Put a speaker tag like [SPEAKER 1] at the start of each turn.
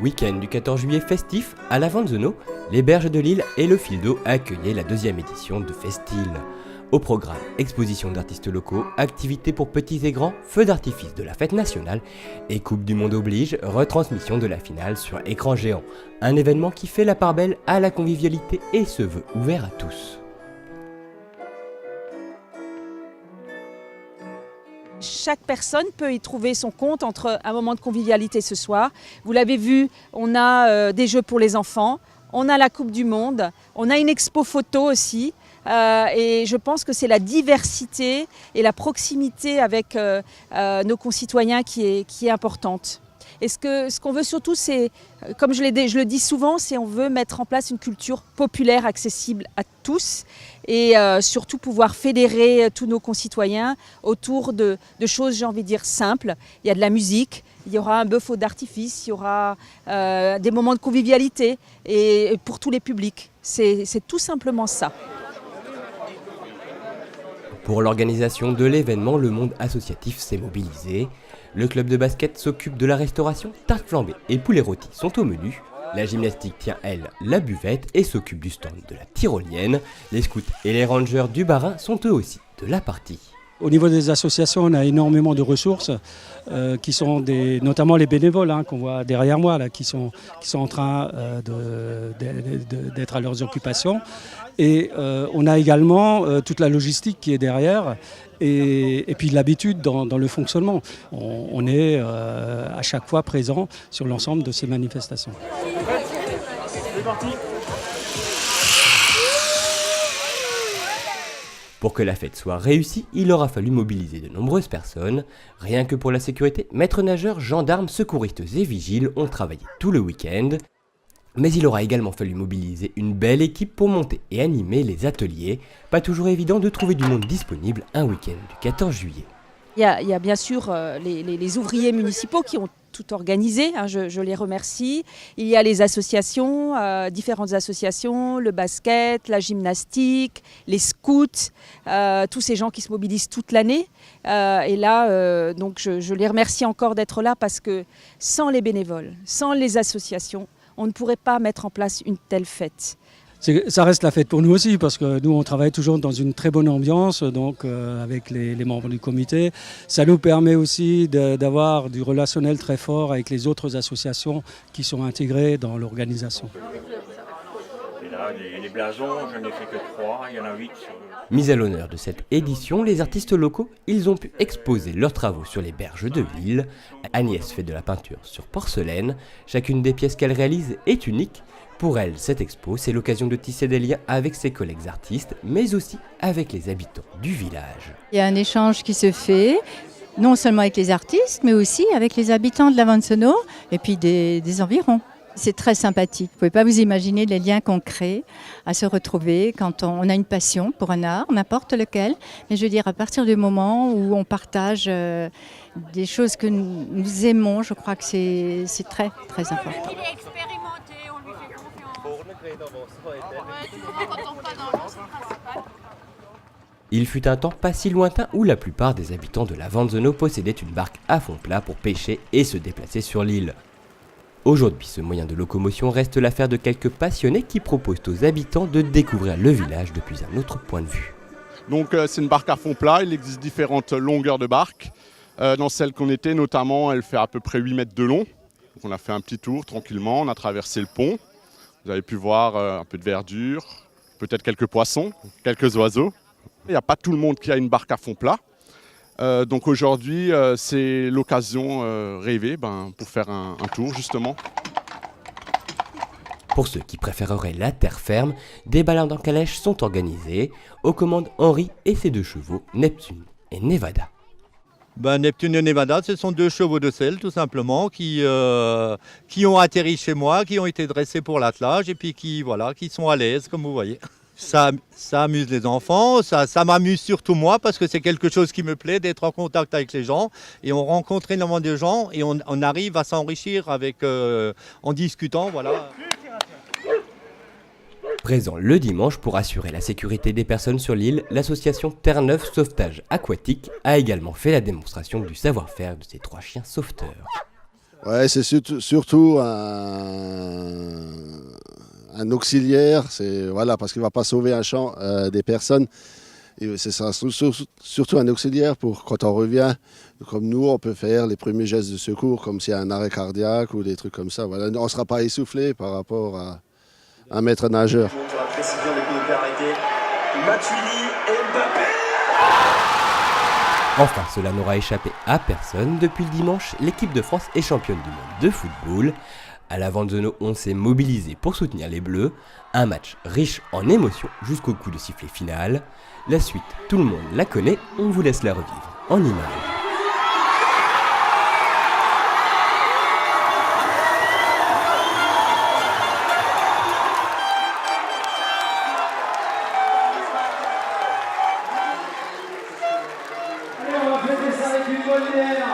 [SPEAKER 1] Week-end du 14 juillet festif, à la Vanzeno, les Berges de Lille et le Fil d'eau accueillaient la deuxième édition de Festil. Au programme, exposition d'artistes locaux, activités pour petits et grands, feux d'artifice de la fête nationale et Coupe du Monde oblige, retransmission de la finale sur écran géant. Un événement qui fait la part belle à la convivialité et se veut ouvert à tous.
[SPEAKER 2] Chaque personne peut y trouver son compte entre un moment de convivialité ce soir. Vous l'avez vu, on a des jeux pour les enfants, on a la Coupe du Monde, on a une expo photo aussi. Et je pense que c'est la diversité et la proximité avec nos concitoyens qui est importante. Et ce qu'on veut surtout, c'est, comme je le dis souvent, c'est on veut mettre en place une culture populaire accessible à tous et surtout pouvoir fédérer tous nos concitoyens autour de choses, j'ai envie de dire, simples. Il y a de la musique, il y aura un bœuf d'artifice, il y aura des moments de convivialité et pour tous les publics. C'est tout simplement ça.
[SPEAKER 1] Pour l'organisation de l'événement, le monde associatif s'est mobilisé. Le club de basket s'occupe de la restauration, tartes flambées et poulets rôtis sont au menu. La gymnastique tient, elle, la buvette et s'occupe du stand de la tyrolienne. Les scouts et les rangers du Bas-Rhin sont eux aussi de la partie.
[SPEAKER 3] Au niveau des associations, on a énormément de ressources qui sont notamment les bénévoles qu'on voit derrière moi, là, qui sont en train d'être à leurs occupations. Et on a également toute la logistique qui est derrière et puis l'habitude dans le fonctionnement. On est à chaque fois présent sur l'ensemble de ces manifestations.
[SPEAKER 4] C'est parti.
[SPEAKER 1] Pour que la fête soit réussie, il aura fallu mobiliser de nombreuses personnes. Rien que pour la sécurité, maîtres nageurs, gendarmes, secouristes et vigiles ont travaillé tout le week-end. Mais il aura également fallu mobiliser une belle équipe pour monter et animer les ateliers. Pas toujours évident de trouver du monde disponible un week-end du 14 juillet.
[SPEAKER 2] Il y a bien sûr les ouvriers municipaux qui ont tout organisé, je les remercie. Il y a les associations, différentes associations, le basket, la gymnastique, les scouts, tous ces gens qui se mobilisent toute l'année. Et là, donc je les remercie encore d'être là parce que sans les bénévoles, sans les associations, on ne pourrait pas mettre en place une telle fête.
[SPEAKER 3] Ça reste la fête pour nous aussi parce que nous on travaille toujours dans une très bonne ambiance donc avec les membres du comité. Ça nous permet aussi d'avoir du relationnel très fort avec les autres associations qui sont intégrées dans l'organisation.
[SPEAKER 4] Et là, les blasons, je n'ai fait que 3, il y en a 8 sur le...
[SPEAKER 1] Mis à l'honneur de cette édition, les artistes locaux, ils ont pu exposer leurs travaux sur les berges de Lille. Agnès fait de la peinture sur porcelaine. Chacune des pièces qu'elle réalise est unique. Pour elle, cette expo, c'est l'occasion de tisser des liens avec ses collègues artistes, mais aussi avec les habitants du village.
[SPEAKER 5] Il y a un échange qui se fait, non seulement avec les artistes, mais aussi avec les habitants de la Vanzeno et puis des environs. C'est très sympathique. Vous ne pouvez pas vous imaginer les liens qu'on crée à se retrouver quand on a une passion pour un art, n'importe lequel. Mais je veux dire, à partir du moment où on partage des choses que nous aimons, je crois que c'est très, très important.
[SPEAKER 6] Il est expérimenté, on lui fait confiance. Souvent quand on pas dans l'eau, c'est principal.
[SPEAKER 1] Il fut un temps pas si lointain où la plupart des habitants de la Vanzeno possédaient une barque à fond plat pour pêcher et se déplacer sur l'île. Aujourd'hui, ce moyen de locomotion reste l'affaire de quelques passionnés qui proposent aux habitants de découvrir le village depuis un autre point de vue.
[SPEAKER 7] Donc c'est une barque à fond plat, il existe différentes longueurs de barque. Dans celle qu'on était notamment, elle fait à peu près 8 mètres de long. Donc, on a fait un petit tour tranquillement, on a traversé le pont. Vous avez pu voir un peu de verdure, peut-être quelques poissons, quelques oiseaux. Il n'y a pas tout le monde qui a une barque à fond plat. Donc aujourd'hui, c'est l'occasion rêvée pour faire un tour justement.
[SPEAKER 1] Pour ceux qui préféreraient la terre ferme, des balades en calèche sont organisées. Aux commandes Henri et ses 2 chevaux, Neptune et Nevada.
[SPEAKER 8] Neptune et Nevada, ce sont 2 chevaux de selle tout simplement qui ont atterri chez moi, qui ont été dressés pour l'attelage et puis qui sont à l'aise comme vous voyez. Ça amuse les enfants, ça m'amuse surtout moi parce que c'est quelque chose qui me plaît d'être en contact avec les gens et on rencontre énormément de gens et on arrive à s'enrichir en discutant. Voilà.
[SPEAKER 1] Présent le dimanche pour assurer la sécurité des personnes sur l'île, l'association Terre-Neuve Sauvetage Aquatique a également fait la démonstration du savoir-faire de ces 3 chiens sauveteurs.
[SPEAKER 9] Ouais, c'est surtout un auxiliaire, voilà, parce qu'il ne va pas sauver des personnes. Et c'est ça, surtout un auxiliaire pour quand on revient, comme nous, on peut faire les premiers gestes de secours, comme s'il y a un arrêt cardiaque ou des trucs comme ça. Voilà. On ne sera pas essoufflé par rapport à un maître nageur.
[SPEAKER 10] Pour la précision des coups de pied arrêtés. Matuidi et Mbappé.
[SPEAKER 1] Enfin, cela n'aura échappé à personne. Depuis le dimanche, l'équipe de France est championne du monde de football. À la Vanzono, on s'est mobilisé pour soutenir les Bleus. Un match riche en émotions jusqu'au coup de sifflet final. La suite, tout le monde la connaît, on vous laisse la revivre en images.
[SPEAKER 11] Allez, on va fêter ça avec une bonne bière.